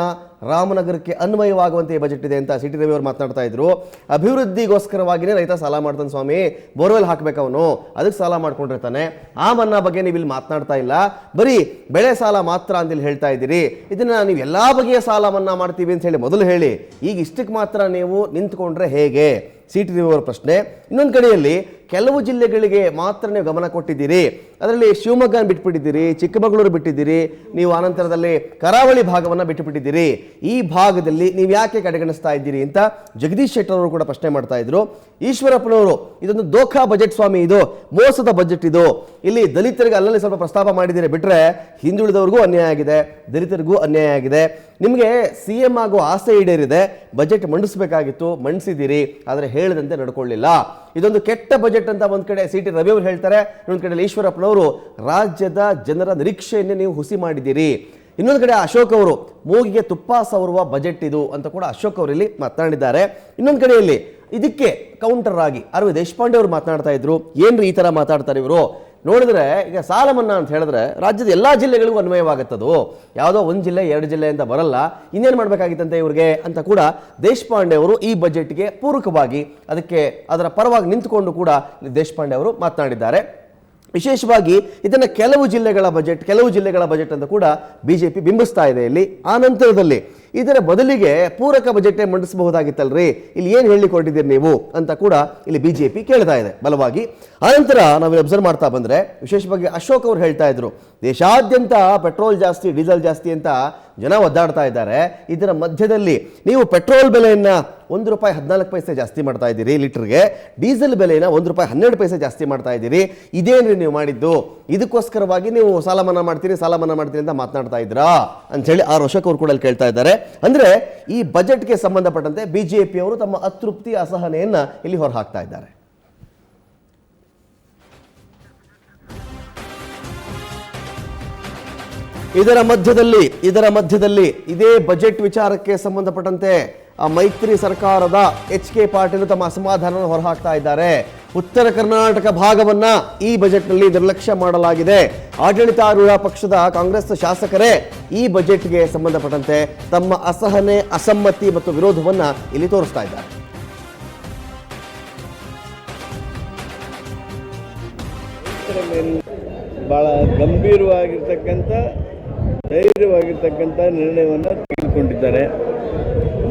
ರಾಮನಗರಕ್ಕೆ ಅನ್ವಯವಾಗುವಂತೆ ಈ ಬಜೆಟ್ ಇದೆ ಅಂತ ಸಿ ಟಿ ರವಿ ಅವರು ಮಾತನಾಡ್ತಾ ಇದ್ರು. ಅಭಿವೃದ್ಧಿಗೋಸ್ಕರವಾಗಿಯೇ ರೈತ ಸಾಲ ಮಾಡ್ತಾನೆ ಸ್ವಾಮಿ, ಬೋರ್ವೆಲ್ ಹಾಕ್ಬೇಕು ಅವನು, ಅದಕ್ಕೆ ಸಾಲ ಮಾಡ್ಕೊಂಡಿರ್ತಾನೆ. ಆ ಮನ್ನಾ ಬಗ್ಗೆ ನೀವು ಇಲ್ಲಿ ಮಾತನಾಡ್ತಾ ಇಲ್ಲ, ಬರೀ ಬೆಳೆ ಸಾಲ ಮಾತ್ರ ಅಂತ ಹೇಳ್ತಾ ಇದ್ದೀರಿ. ಇದನ್ನ ನೀವು ಎಲ್ಲಾ ಬಗೆಯ ಸಾಲ ಮನ್ನಾ ಮಾಡ್ತೀವಿ ಅಂತ ಹೇಳಿ ಮೊದಲು ಹೇಳಿ, ಈಗ ಇಷ್ಟಕ್ಕೆ ಮಾತ್ರ ನೀವು ನಿಂತ್ಕೊಂಡ್ರೆ ಹೇಗೆ? ಸಿ ಟಿ ರವಿ ಅವರ ಪ್ರಶ್ನೆ. ಇನ್ನೊಂದು ಕಡೆಯಲ್ಲಿ ಕೆಲವು ಜಿಲ್ಲೆಗಳಿಗೆ ಮಾತ್ರ ನೀವು ಗಮನ ಕೊಟ್ಟಿದ್ದೀರಿ, ಅದರಲ್ಲಿ ಶಿವಮೊಗ್ಗ ಬಿಟ್ಬಿಟ್ಟಿದ್ದೀರಿ, ಚಿಕ್ಕಮಗಳೂರು ಬಿಟ್ಟಿದ್ದೀರಿ, ನೀವು ಆನಂತರದಲ್ಲಿ ಕರಾವಳಿ ಭಾಗವನ್ನು ಬಿಟ್ಟುಬಿಟ್ಟಿದ್ದೀರಿ. ಈ ಭಾಗದಲ್ಲಿ ನೀವು ಯಾಕೆ ಕಡೆಗಣಿಸ್ತಾ ಇದ್ದೀರಿ ಅಂತ ಜಗದೀಶ್ ಶೆಟ್ಟರ್ ಅವರು ಕೂಡ ಪ್ರಶ್ನೆ ಮಾಡ್ತಾ ಇದ್ರು. ಈಶ್ವರಪ್ಪನವರು ಇದೊಂದು ದೋಖಾ ಬಜೆಟ್ ಸ್ವಾಮಿ, ಇದು ಮೋಸದ ಬಜೆಟ್, ಇದು ಇಲ್ಲಿ ದಲಿತರಿಗೆ ಅಲ್ಲಲ್ಲಿ ಸ್ವಲ್ಪ ಪ್ರಸ್ತಾಪ ಮಾಡಿದ್ದೀರಿ ಬಿಟ್ರೆ ಹಿಂದುಳಿದವ್ರಿಗೂ ಅನ್ಯಾಯ ಆಗಿದೆ, ದಲಿತರಿಗೂ ಅನ್ಯಾಯ ಆಗಿದೆ. ನಿಮಗೆ ಸಿ ಎಂ ಆಗೋ ಆಸೆ ಈಡೇರಿದೆ, ಬಜೆಟ್ ಮಂಡಿಸಬೇಕಾಗಿತ್ತು, ಮಂಡಿಸಿದ್ದೀರಿ, ಆದರೆ ಹೇಳಿದಂತೆ ನಡ್ಕೊಳ್ಳಿಲ್ಲ. ಇದೊಂದು ಕೆಟ್ಟ ಬಜೆಟ್ ಅಂತ ಒಂದ್ ಕಡೆ ಸಿ ಟಿ ರವಿ ಅವರು ಹೇಳ್ತಾರೆ, ಇನ್ನೊಂದು ಕಡೆ ಈಶ್ವರಪ್ಪನವರು ರಾಜ್ಯದ ಜನರ ನಿರೀಕ್ಷೆಯನ್ನೇ ನೀವು ಹುಸಿ ಮಾಡಿದ್ದೀರಿ. ಇನ್ನೊಂದು ಕಡೆ ಅಶೋಕ್ ಅವರು ಮೂಗಿಗೆ ತುಪ್ಪ ಸವರುವ ಬಜೆಟ್ ಇದು ಅಂತ ಕೂಡ ಅಶೋಕ್ ಅವರು ಇಲ್ಲಿ ಮಾತನಾಡಿದ್ದಾರೆ. ಇನ್ನೊಂದು ಕಡೆಯಲ್ಲಿ ಇದಕ್ಕೆ ಕೌಂಟರ್ ಆಗಿ ಅರವಿಂದ್ ದೇಶಪಾಂಡೆ ಅವರು ಮಾತನಾಡ್ತಾ ಇದ್ರು, ಏನ್ರಿ ಈ ತರ ಮಾತಾಡ್ತಾರೆ ಇವರು? ನೋಡಿದ್ರೆ ಈಗ ಸಾಲ ಮನ್ನಾ ಅಂತ ಹೇಳಿದ್ರೆ ರಾಜ್ಯದ ಎಲ್ಲಾ ಜಿಲ್ಲೆಗಳಿಗೂ ಅನ್ವಯವಾಗುತ್ತದು, ಯಾವುದೋ ಒಂದು ಜಿಲ್ಲೆ 2 ಜಿಲ್ಲೆ ಅಂತ ಬರಲ್ಲ, ಇನ್ನೇನು ಮಾಡಬೇಕಾಗಿತ್ತಂತೆ ಇವ್ರಿಗೆ ಅಂತ ಕೂಡ ದೇಶಪಾಂಡೆ ಅವರು ಈ ಬಜೆಟ್ಗೆ ಪೂರಕವಾಗಿ ಅದಕ್ಕೆ ಅದರ ಪರವಾಗಿ ನಿಂತುಕೊಂಡು ಕೂಡ ದೇಶಪಾಂಡೆ ಅವರು ಮಾತನಾಡಿದ್ದಾರೆ. ವಿಶೇಷವಾಗಿ ಇದನ್ನು ಕೆಲವು ಜಿಲ್ಲೆಗಳ ಬಜೆಟ್ ಅಂತ ಕೂಡ ಬಿಜೆಪಿ ಬಿಂಬಿಸ್ತಾ ಇದೆ ಇಲ್ಲಿ. ಆ ನಂತರದಲ್ಲಿ ಇದರ ಬದಲಿಗೆ ಪೂರಕ ಬಜೆಟ್ ಮಂಡಿಸಬಹುದಾಗಿತ್ತಲ್ರಿ, ಇಲ್ಲಿ ಏನು ಹೇಳಿಕೊಟ್ಟಿದ್ದೀರಿ ನೀವು ಅಂತ ಕೂಡ ಇಲ್ಲಿ ಬಿಜೆಪಿ ಕೇಳ್ತಾ ಇದೆ ಬಲವಾಗಿ. ಆನಂತರ ನಾವು ಅಬ್ಸರ್ವ್ ಮಾಡ್ತಾ ಬಂದ್ರೆ ವಿಶೇಷವಾಗಿ ಅಶೋಕ್ ಅವರು ಹೇಳ್ತಾ ಇದ್ರು, ದೇಶಾದ್ಯಂತ ಪೆಟ್ರೋಲ್ ಜಾಸ್ತಿ, ಡೀಸೆಲ್ ಜಾಸ್ತಿ ಅಂತ ಜನ ಒದ್ದಾಡ್ತಾ ಇದ್ದಾರೆ. ಇದರ ಮಧ್ಯದಲ್ಲಿ ನೀವು ಪೆಟ್ರೋಲ್ ಬೆಲೆಯನ್ನ ₹1.14 ಜಾಸ್ತಿ ಮಾಡ್ತಾ ಇದ್ದೀರಿ ಲೀಟರ್ಗೆ, ಡೀಸೆಲ್ ಬೆಲೆನ ₹1.12 ಜಾಸ್ತಿ ಮಾಡ್ತಾ ಇದ್ದೀರಿ. ಇದೇನ್ರಿ ನೀವು ಮಾಡಿದ್ದು? ಇದಕ್ಕೋಸ್ಕರವಾಗಿ ನೀವು ಸಾಲ ಮನ್ನಾ ಮಾಡ್ತೀರಿ ಅಂತ ಮಾತನಾಡ್ತಾ ಇದ್ರಾ ಅಂತ ಹೇಳಿ ಆರ್ ಅಶೋಕ್ ಅವರು ಕೂಡ ಕೇಳ್ತಾ ಇದ್ದಾರೆ. ಅಂದ್ರೆ ಈ ಬಜೆಟ್ಗೆ ಸಂಬಂಧಪಟ್ಟಂತೆ ಬಿಜೆಪಿ ಅವರು ತಮ್ಮ ಅತೃಪ್ತಿ, ಅಸಹನೆಯನ್ನ ಇಲ್ಲಿ ಹೊರಹಾಕ್ತಾ ಇದ್ದಾರೆ. ಇದರ ಮಧ್ಯದಲ್ಲಿ ಇದೇ ಬಜೆಟ್ ವಿಚಾರಕ್ಕೆ ಸಂಬಂಧಪಟ್ಟಂತೆ ಮೈತ್ರಿ ಸರ್ಕಾರದ ಎಚ್ ಕೆ ಪಾಟೀಲ್ ತಮ್ಮ ಅಸಮಾಧಾನ ಹೊರಹಾಕ್ತಾ ಇದ್ದಾರೆ. ಉತ್ತರ ಕರ್ನಾಟಕ ಭಾಗವನ್ನ ಈ ಬಜೆಟ್ನಲ್ಲಿ ನಿರ್ಲಕ್ಷ್ಯ ಮಾಡಲಾಗಿದೆ. ಆಡಳಿತಾರೂಢ ಪಕ್ಷದ ಕಾಂಗ್ರೆಸ್ ಶಾಸಕರೇ ಈ ಬಜೆಟ್ಗೆ ಸಂಬಂಧಪಟ್ಟಂತೆ ತಮ್ಮ ಅಸಹನೆ, ಅಸಮ್ಮತಿ ಮತ್ತು ವಿರೋಧವನ್ನ ಇಲ್ಲಿ ತೋರಿಸ್ತಾ ಇದ್ದಾರೆ. ಬಹಳ ಗಂಭೀರವಾಗಿರ್ತಕ್ಕಂಥ, ಧೈರ್ಯವಾಗಿರ್ತಕ್ಕಂಥ ನಿರ್ಣಯವನ್ನು ತೆಗೆದುಕೊಂಡಿದ್ದಾರೆ.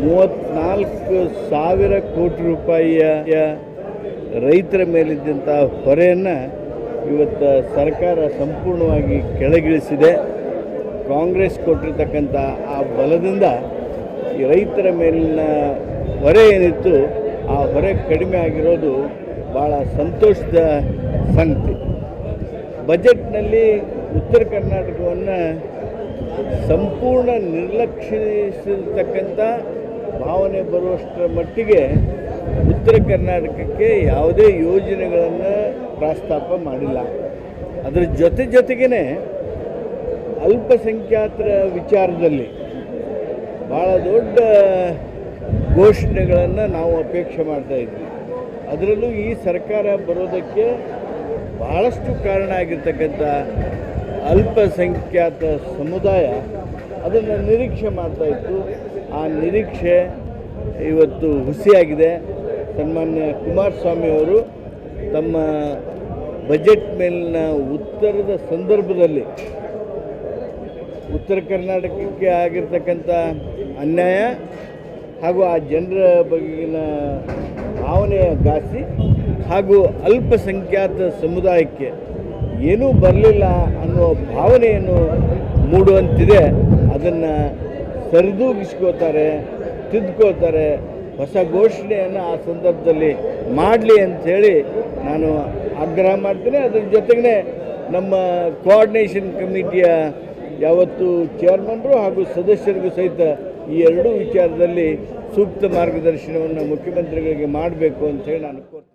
34,000 ಕೋಟಿ ರೂಪಾಯಿಯ ರೈತರ ಮೇಲಿದ್ದಂಥ ಹೊರೆಯನ್ನು ಇವತ್ತು ಸರ್ಕಾರ ಸಂಪೂರ್ಣವಾಗಿ ಕೆಳಗಿಳಿಸಿದೆ. ಕಾಂಗ್ರೆಸ್ ಕೊಟ್ಟಿರ್ತಕ್ಕಂಥ ಆ ಬಲದಿಂದ ಈ ರೈತರ ಮೇಲಿನ ಹೊರೆ ಏನಿತ್ತು ಆ ಹೊರೆ ಕಡಿಮೆ ಆಗಿರೋದು ಭಾಳ ಸಂತೋಷದ ಸಂಗತಿ. ಬಜೆಟ್ನಲ್ಲಿ ಉತ್ತರ ಕರ್ನಾಟಕವನ್ನು ಸಂಪೂರ್ಣ ನಿರ್ಲಕ್ಷಿಸಿರ್ತಕ್ಕಂಥ ಭಾವನೆ ಬರುವಷ್ಟರ ಮಟ್ಟಿಗೆ ಉತ್ತರ ಕರ್ನಾಟಕಕ್ಕೆ ಯಾವುದೇ ಯೋಜನೆಗಳನ್ನು ಪ್ರಸ್ತಾಪ ಮಾಡಿಲ್ಲ. ಅದರ ಜೊತೆಗೇ ಅಲ್ಪಸಂಖ್ಯಾತರ ವಿಚಾರದಲ್ಲಿ ಭಾಳ ದೊಡ್ಡ ಘೋಷಣೆಗಳನ್ನು ನಾವು ಅಪೇಕ್ಷೆ ಮಾಡ್ತಾಯಿದ್ವಿ. ಅದರಲ್ಲೂ ಈ ಸರ್ಕಾರ ಬರೋದಕ್ಕೆ ಭಾಳಷ್ಟು ಕಾರಣ ಆಗಿರ್ತಕ್ಕಂಥ ಅಲ್ಪಸಂಖ್ಯಾತ ಸಮುದಾಯ ಅದನ್ನು ನಿರೀಕ್ಷೆ ಮಾಡ್ತಾಯಿತ್ತು. ಆ ನಿರೀಕ್ಷೆ ಇವತ್ತು ಹುಸಿಯಾಗಿದೆ. ಸನ್ಮಾನ್ಯ ಕುಮಾರಸ್ವಾಮಿ ಅವರು ತಮ್ಮ ಬಜೆಟ್ ಮೇಲಿನ ಉತ್ತರದ ಸಂದರ್ಭದಲ್ಲಿ ಉತ್ತರ ಕರ್ನಾಟಕಕ್ಕೆ ಆಗಿರ್ತಕ್ಕಂಥ ಅನ್ಯಾಯ ಹಾಗೂ ಆ ಜನರ ಬಗೆಗಿನ ಭಾವನೆಯ ಘಾಸಿ ಹಾಗೂ ಅಲ್ಪಸಂಖ್ಯಾತ ಸಮುದಾಯಕ್ಕೆ ಏನೂ ಬರಲಿಲ್ಲ ಅನ್ನುವ ಭಾವನೆಯನ್ನು ಮೂಡುವಂತಿದೆ. ಅದನ್ನು ಸರಿದೂಗಿಸ್ಕೋತಾರೆ, ತಿದ್ದುಕೋತಾರೆ, ಹೊಸ ಘೋಷಣೆಯನ್ನು ಆ ಸಂದರ್ಭದಲ್ಲಿ ಮಾಡಲಿ ಅಂಥೇಳಿ ನಾನು ಆಗ್ರಹ ಮಾಡ್ತೀನಿ. ಅದರ ಜೊತೆಗೇ ನಮ್ಮ ಕೋಆರ್ಡಿನೇಷನ್ ಕಮಿಟಿಯ ಯಾವತ್ತು ಚೇರ್ಮನ್ರು ಹಾಗೂ ಸದಸ್ಯರಿಗೂ ಸಹಿತ ಈ ಎರಡೂ ವಿಚಾರದಲ್ಲಿ ಸೂಕ್ತ ಮಾರ್ಗದರ್ಶನವನ್ನು ಮುಖ್ಯಮಂತ್ರಿಗಳಿಗೆ ಮಾಡಬೇಕು ಅಂತೇಳಿ ನಾನು ಕೋರ್ತೀನಿ.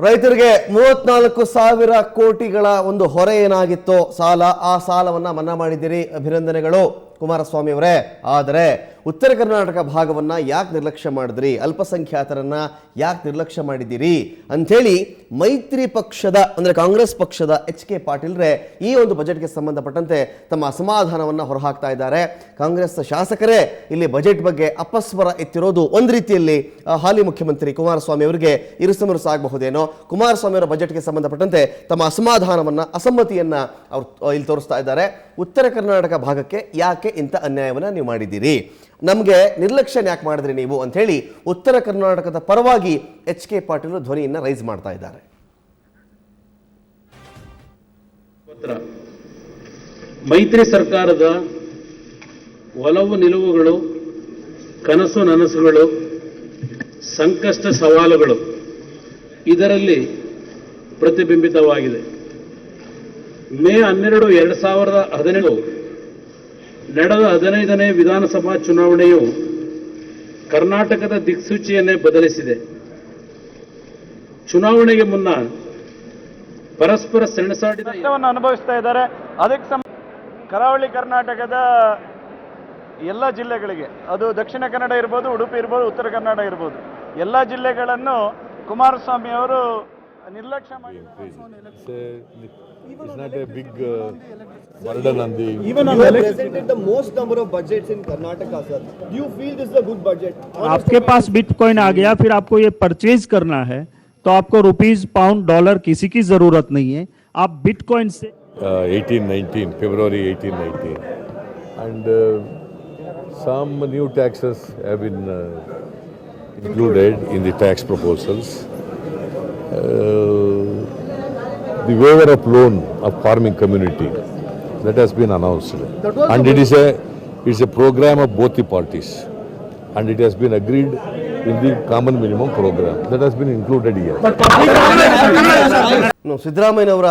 ರೈತರಿಗೆ 34,000 ಕೋಟಿಗಳ ಒಂದು ಹೊರೆ ಏನಾಗಿತ್ತೋ ಸಾಲ, ಆ ಸಾಲವನ್ನು ಮನ್ನಾ ಮಾಡಿದ್ದೀರಿ, ಅಭಿನಂದನೆಗಳು ಕುಮಾರಸ್ವಾಮಿ ಅವರೇ. ಆದರೆ ಉತ್ತರ ಕರ್ನಾಟಕ ಭಾಗವನ್ನು ಯಾಕೆ ನಿರ್ಲಕ್ಷ್ಯ ಮಾಡಿದ್ರಿ, ಅಲ್ಪಸಂಖ್ಯಾತರನ್ನ ಯಾಕೆ ನಿರ್ಲಕ್ಷ್ಯ ಮಾಡಿದ್ದೀರಿ ಅಂಥೇಳಿ ಮೈತ್ರಿ ಪಕ್ಷದ ಅಂದರೆ ಕಾಂಗ್ರೆಸ್ ಪಕ್ಷದ HK ಪಾಟೀಲ್ರೆ ಈ ಒಂದು ಬಜೆಟ್ಗೆ ಸಂಬಂಧಪಟ್ಟಂತೆ ತಮ್ಮ ಅಸಮಾಧಾನವನ್ನು ಹೊರಹಾಕ್ತಾ ಇದ್ದಾರೆ. ಕಾಂಗ್ರೆಸ್ ಶಾಸಕರೇ ಇಲ್ಲಿ ಬಜೆಟ್ ಬಗ್ಗೆ ಅಪಸ್ವರ ಎತ್ತಿರೋದು ಒಂದು ರೀತಿಯಲ್ಲಿ ಹಾಲಿ ಮುಖ್ಯಮಂತ್ರಿ ಕುಮಾರಸ್ವಾಮಿ ಅವರಿಗೆ ಇರುಸುಮುರುಸು ಆಗಬಹುದೇನೋ. ಕುಮಾರಸ್ವಾಮಿ ಅವರ ಬಜೆಟ್ಗೆ ಸಂಬಂಧಪಟ್ಟಂತೆ ತಮ್ಮ ಅಸಮಾಧಾನವನ್ನು, ಅಸಮ್ಮತಿಯನ್ನು ಅವರು ಇಲ್ಲಿ ತೋರಿಸ್ತಾ ಇದ್ದಾರೆ. ಉತ್ತರ ಕರ್ನಾಟಕ ಭಾಗಕ್ಕೆ ಯಾಕೆ ಇಂಥ ಅನ್ಯಾಯವನ್ನು ನೀವು ಮಾಡಿದ್ದೀರಿ, ನಮಗೆ ನಿರ್ಲಕ್ಷ್ಯ ಯಾಕೆ ಮಾಡಿದ್ರಿ ನೀವು ಅಂತ ಹೇಳಿ ಉತ್ತರ ಕರ್ನಾಟಕದ ಪರವಾಗಿ HK ಪಾಟೀಲ್ ಧ್ವನಿಯನ್ನು ರೈಸ್ ಮಾಡ್ತಾ ಇದ್ದಾರೆ. ಮೈತ್ರಿ ಸರ್ಕಾರದ ಒಲವು ನಿಲುವುಗಳು, ಕನಸು ನನಸುಗಳು, ಸಂಕಷ್ಟ ಸವಾಲುಗಳು ಇದರಲ್ಲಿ ಪ್ರತಿಬಿಂಬಿತವಾಗಿದೆ. ಮೇ 12, 2017 ನಡೆದ 15ನೇ ವಿಧಾನಸಭಾ ಚುನಾವಣೆಯು ಕರ್ನಾಟಕದ ದಿಕ್ಸೂಚಿಯನ್ನೇ ಬದಲಿಸಿದೆ. ಚುನಾವಣೆಗೆ ಮುನ್ನ ಪರಸ್ಪರ ಸೆಣಸಾಡಿದ ಅನುಭವಿಸ್ತಾ ಇದ್ದಾರೆ. ಅದಕ್ಕೆ ಕರಾವಳಿ ಕರ್ನಾಟಕದ ಎಲ್ಲ ಜಿಲ್ಲೆಗಳಿಗೆ, ಅದು ದಕ್ಷಿಣ ಕನ್ನಡ ಇರ್ಬೋದು, ಉಡುಪಿ ಇರ್ಬೋದು, ಉತ್ತರ ಕನ್ನಡ ಇರ್ಬೋದು, ಎಲ್ಲ ಜಿಲ್ಲೆಗಳನ್ನು ಕುಮಾರಸ್ವಾಮಿ ಅವರು ನಿರ್ಲಕ್ಷ್ಯ ಮಾಡಿ. It's not a big burden on the... Even you have presented the most number of budgets in Karnataka, sir. Do you feel this is a good budget? आपके पास बिटकॉइन आ गया, फिर आपको ये परचेज करना है, तो आपको रुपीस, पाउंड, डॉलर किसी की जरूरत नहीं है. आप बिटकॉइन से 1819, February 1819. And some new taxes have been included in the tax proposals. The waiver of loan of farming community, that has been announced. And it's a program of both the parties. And it has been agreed in the common minimum program. That has been included here. ಸಿದ್ದರಾಮಯ್ಯನವರ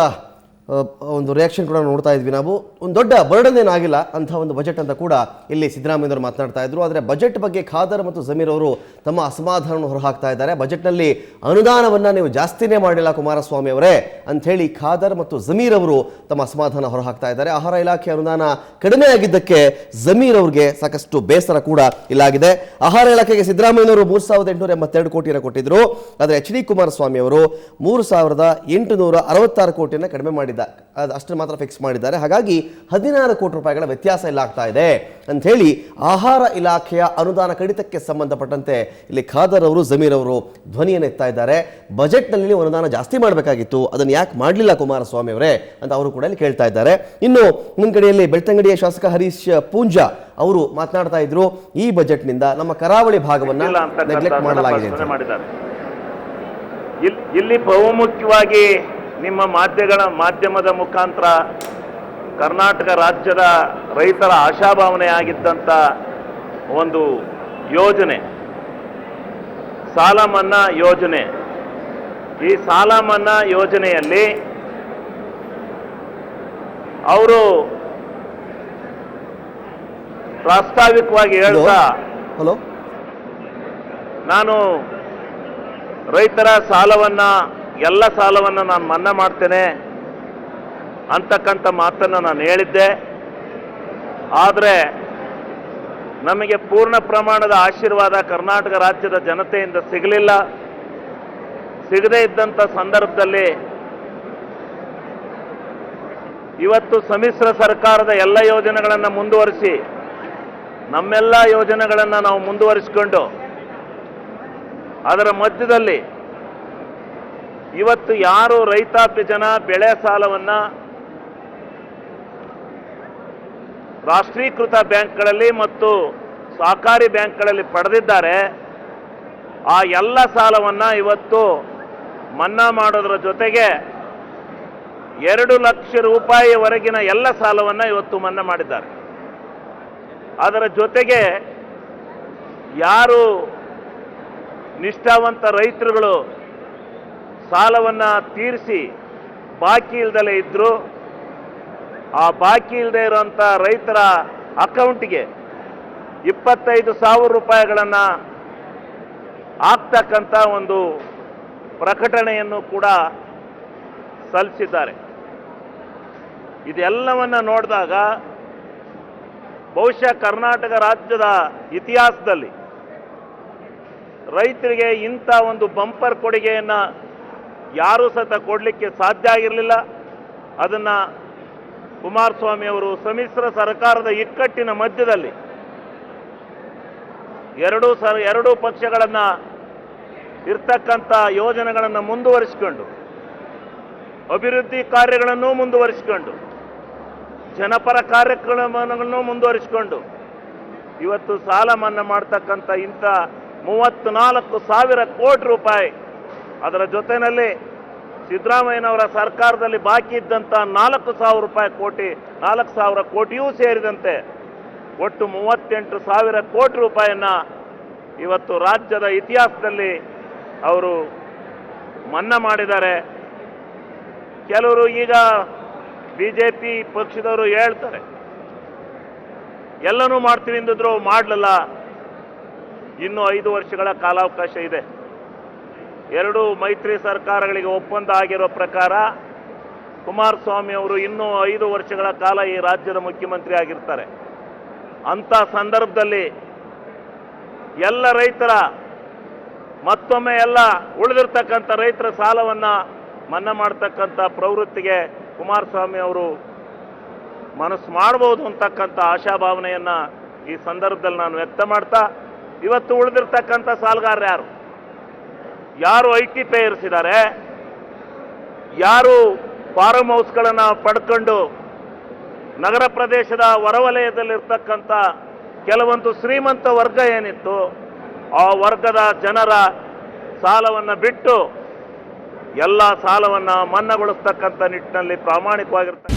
ಒಂದು ರಿಯಾಕ್ಷನ್ ಕೂಡ ನೋಡ್ತಾ ಇದ್ವಿ ನಾವು. ಒಂದು ದೊಡ್ಡ ಬರ್ಡನ್ ಏನಾಗಿಲ್ಲ ಅಂಥ ಒಂದು ಬಜೆಟ್ ಅಂತ ಕೂಡ ಇಲ್ಲಿ ಸಿದ್ದರಾಮಯ್ಯನವರು ಮಾತನಾಡ್ತಾ ಇದ್ರು. ಆದರೆ ಬಜೆಟ್ ಬಗ್ಗೆ ಖಾದರ್ ಮತ್ತು ಜಮೀರ್ ಅವರು ತಮ್ಮ ಅಸಮಾಧಾನವನ್ನು ಹೊರಹಾಕ್ತಾ ಇದ್ದಾರೆ. ಬಜೆಟ್ನಲ್ಲಿ ಅನುದಾನವನ್ನು ನೀವು ಜಾಸ್ತಿನೇ ಮಾಡಿಲ್ಲ ಕುಮಾರಸ್ವಾಮಿ ಅವರೇ ಅಂಥೇಳಿ ಖಾದರ್ ಮತ್ತು ಜಮೀರ್ ಅವರು ತಮ್ಮ ಅಸಮಾಧಾನ ಹೊರಹಾಕ್ತಾ ಇದ್ದಾರೆ. ಆಹಾರ ಇಲಾಖೆ ಅನುದಾನ ಕಡಿಮೆ ಆಗಿದ್ದಕ್ಕೆ ಜಮೀರ್ ಅವರಿಗೆ ಸಾಕಷ್ಟು ಬೇಸರ ಕೂಡ ಇಲ್ಲಾಗಿದೆ. ಆಹಾರ ಇಲಾಖೆಗೆ ಸಿದ್ದರಾಮಯ್ಯನವರು 3,882 ಕೋಟಿಯನ್ನು ಕೊಟ್ಟಿದ್ರು. ಆದರೆ HD ಕುಮಾರಸ್ವಾಮಿ ಅವರು 3,866 ಕೋಟಿಯನ್ನು ಕಡಿಮೆ ಮಾಡಿದ್ದಾರೆ. ಅಷ್ಟು ಮಾತ್ರ ಫಿಕ್ಸ್ ಮಾಡಿದ್ದಾರೆ. ಹಾಗಾಗಿ 16 ಕೋಟಿ ರೂಪಾಯಿಗಳ ವ್ಯತ್ಯಾಸ ಇಲ್ಲ ಆಗ್ತಾ ಇದೆ ಅಂತ ಹೇಳಿ ಆಹಾರ ಇಲಾಖೆಯ ಅನುದಾನ ಕಡಿತಕ್ಕೆ ಸಂಬಂಧಪಟ್ಟಂತೆ ಇಲ್ಲಿ ಖಾದರ್ ಅವರು, ಜಮೀರ್ ಅವರು ಧ್ವನಿಯನ್ನು ಎತ್ತಾ ಇದ್ದಾರೆ. ಬಜೆಟ್ನಲ್ಲಿ ಅನುದಾನ ಜಾಸ್ತಿ ಮಾಡಬೇಕಾಗಿತ್ತು, ಅದನ್ನು ಯಾಕೆ ಮಾಡಲಿಲ್ಲ ಕುಮಾರಸ್ವಾಮಿ ಅವರೇ ಅಂತ ಅವರು ಕೂಡ ಇಲ್ಲಿ ಕೇಳ್ತಾ ಇದ್ದಾರೆ. ಇನ್ನು ಮುಂದ್ ಕಡೆಯಲ್ಲಿ ಬೆಳ್ತಂಗಡಿಯ ಶಾಸಕ ಹರೀಶ್ ಪೂಂಜಾ ಅವರು ಮಾತನಾಡ್ತಾ ಇದ್ರು, ಈ ಬಜೆಟ್ನಿಂದ ನಮ್ಮ ಕರಾವಳಿ ಭಾಗವನ್ನು ನೆಗ್ಲೆಕ್ಟ್ ಮಾಡಲಾಗಿದೆ ಅಂತ. ಇಲ್ಲಿ ಬಹುಮುಖ್ಯವಾಗಿ ನಿಮ್ಮ ಮಾಧ್ಯಮದ ಮುಖಾಂತರ ಕರ್ನಾಟಕ ರಾಜ್ಯದ ರೈತರ ಆಶಾಭಾವನೆ ಆಗಿದ್ದಂಥ ಒಂದು ಯೋಜನೆ ಸಾಲ ಮನ್ನಾ ಯೋಜನೆ. ಈ ಸಾಲ ಮನ್ನಾ ಯೋಜನೆಯಲ್ಲಿ ಅವರು ಪ್ರಾಸ್ತಾವಿಕವಾಗಿ ಹೇಳ್ತಾ ಹಲೋ, ನಾನು ರೈತರ ಸಾಲವನ್ನು ಎಲ್ಲ ಸಾಲವನ್ನು ನಾನು ಮನ್ನಾ ಮಾಡ್ತೇನೆ ಅಂತಕ್ಕಂಥ ಮಾತನ್ನು ನಾನು ಹೇಳಿದ್ದೆ. ಆದರೆ ನಮಗೆ ಪೂರ್ಣ ಪ್ರಮಾಣದ ಆಶೀರ್ವಾದ ಕರ್ನಾಟಕ ರಾಜ್ಯದ ಜನತೆಯಿಂದ ಸಿಗಲಿಲ್ಲ. ಸಿಗದೇ ಇದ್ದಂಥ ಸಂದರ್ಭದಲ್ಲಿ ಇವತ್ತು ಸಮ್ಮಿಶ್ರ ಸರ್ಕಾರದ ಎಲ್ಲ ಯೋಜನೆಗಳನ್ನು ಮುಂದುವರಿಸಿ ನಮ್ಮೆಲ್ಲ ಯೋಜನೆಗಳನ್ನು ನಾವು ಮುಂದುವರಿಸಿಕೊಂಡು ಅದರ ಮಧ್ಯದಲ್ಲಿ ಇವತ್ತು ಯಾರು ರೈತಾಪಿ ಜನ ಬೆಳೆ ಸಾಲವನ್ನು ರಾಷ್ಟ್ರೀಕೃತ ಬ್ಯಾಂಕ್ಗಳಲ್ಲಿ ಮತ್ತು ಸಹಕಾರಿ ಬ್ಯಾಂಕ್ಗಳಲ್ಲಿ ಪಡೆದಿದ್ದಾರೆ, ಆ ಎಲ್ಲ ಸಾಲವನ್ನು ಇವತ್ತು ಮನ್ನಾ ಮಾಡೋದರ ಜೊತೆಗೆ 2 ಲಕ್ಷ ರೂಪಾಯಿವರೆಗಿನ ಎಲ್ಲ ಸಾಲವನ್ನು ಇವತ್ತು ಮನ್ನಾ ಮಾಡಿದ್ದಾರೆ. ಅದರ ಜೊತೆಗೆ ಯಾರು ನಿಷ್ಠಾವಂತ ರೈತರುಗಳು ಸಾಲವನ್ನು ತೀರಿಸಿ ಬಾಕಿ ಇಲ್ದಲೇ ಇದ್ದರು, ಆ ಬಾಕಿ ಇಲ್ಲದೆ ಇರುವಂಥ ರೈತರ ಅಕೌಂಟಿಗೆ 25,000 ರೂಪಾಯಿಗಳನ್ನು ಹಾಕ್ತಕ್ಕಂಥ ಒಂದು ಪ್ರಕಟಣೆಯನ್ನು ಕೂಡ ಸಲ್ಲಿಸಿದ್ದಾರೆ. ಇದೆಲ್ಲವನ್ನು ನೋಡಿದಾಗ ಬಹುಶಃ ಕರ್ನಾಟಕ ರಾಜ್ಯದ ಇತಿಹಾಸದಲ್ಲಿ ರೈತರಿಗೆ ಇಂಥ ಒಂದು ಬಂಪರ್ ಕೊಡುಗೆಯನ್ನು ಯಾರೂ ಸತ ಕೊಡಲಿಕ್ಕೆ ಸಾಧ್ಯ ಆಗಿರಲಿಲ್ಲ. ಅದನ್ನು ಕುಮಾರಸ್ವಾಮಿ ಅವರು ಸಮ್ಮಿಶ್ರ ಸರ್ಕಾರದ ಇಕ್ಕಟ್ಟಿನ ಮಧ್ಯದಲ್ಲಿ ಎರಡೂ ಪಕ್ಷಗಳನ್ನು ಇರ್ತಕ್ಕಂಥ ಯೋಜನೆಗಳನ್ನು ಮುಂದುವರಿಸಿಕೊಂಡು ಅಭಿವೃದ್ಧಿ ಕಾರ್ಯಗಳನ್ನು ಮುಂದುವರಿಸಿಕೊಂಡು ಜನಪರ ಕಾರ್ಯಕ್ರಮಗಳನ್ನು ಮುಂದುವರಿಸಿಕೊಂಡು ಇವತ್ತು ಸಾಲ ಮನ್ನಾ ಮಾಡ್ತಕ್ಕಂಥ ಇಂಥ 34,000 ಕೋಟಿ ರೂಪಾಯಿ, ಅದರ ಜೊತೆಯಲ್ಲಿ ಸಿದ್ದರಾಮಯ್ಯನವರ ಸರ್ಕಾರದಲ್ಲಿ ಬಾಕಿ ಇದ್ದಂಥ 4,000 ಕೋಟಿಯೂ ಸೇರಿದಂತೆ ಒಟ್ಟು 38,000 ಕೋಟಿ ರೂಪಾಯಿಯನ್ನು ಇವತ್ತು ರಾಜ್ಯದ ಇತಿಹಾಸದಲ್ಲಿ ಅವರು ಮನ್ನಾ ಮಾಡಿದ್ದಾರೆ. ಕೆಲವರು ಈಗ BJP ಪಕ್ಷದವರು ಹೇಳ್ತಾರೆ ಎಲ್ಲನೂ ಮಾಡ್ತೀವಿ ಅಂದಿದ್ರು, ಮಾಡಲಿಲ್ಲ. ಇನ್ನೂ 5 ವರ್ಷಗಳ ಕಾಲಾವಕಾಶ ಇದೆ. 2 ಮೈತ್ರಿ ಸರ್ಕಾರಗಳಿಗೆ ಒಪ್ಪಂದ ಆಗಿರೋ ಪ್ರಕಾರ ಕುಮಾರಸ್ವಾಮಿ ಅವರು ಇನ್ನೂ 5 ವರ್ಷಗಳ ಕಾಲ ಈ ರಾಜ್ಯದ ಮುಖ್ಯಮಂತ್ರಿ ಆಗಿರ್ತಾರೆ. ಅಂಥ ಸಂದರ್ಭದಲ್ಲಿ ಎಲ್ಲ ರೈತರ ಮತ್ತೊಮ್ಮೆ ಎಲ್ಲ ಉಳಿದಿರ್ತಕ್ಕಂಥ ರೈತರ ಸಾಲವನ್ನು ಮನ್ನಾ ಮಾಡ್ತಕ್ಕಂಥ ಪ್ರವೃತ್ತಿಗೆ ಕುಮಾರಸ್ವಾಮಿ ಅವರು ಮನಸ್ಸು ಮಾಡ್ಬೋದು ಅಂತಕ್ಕಂಥ ಆಶಾಭಾವನೆಯನ್ನು ಈ ಸಂದರ್ಭದಲ್ಲಿ ನಾನು ವ್ಯಕ್ತ ಮಾಡ್ತಾ, ಇವತ್ತು ಉಳಿದಿರ್ತಕ್ಕಂಥ ಸಾಲಗಾರರು ಯಾರು IT ಪೇಯರ್ಸ್ ಇದ್ದಾರೆ, ಯಾರು ಫಾರ್ಮ್ ಹೌಸ್ಗಳನ್ನು ಪಡ್ಕೊಂಡು ನಗರ ಪ್ರದೇಶದ ಹೊರವಲಯದಲ್ಲಿರ್ತಕ್ಕಂಥ ಕೆಲವೊಂದು ಶ್ರೀಮಂತ ವರ್ಗ ಏನಿತ್ತು, ಆ ವರ್ಗದ ಜನರ ಸಾಲವನ್ನು ಬಿಟ್ಟು ಎಲ್ಲ ಸಾಲವನ್ನು ಮನ್ನಾಗೊಳಿಸ್ತಕ್ಕಂಥ ನಿಟ್ಟಿನಲ್ಲಿ ಪ್ರಾಮಾಣಿಕವಾಗಿರ್ತಕ್ಕಂಥ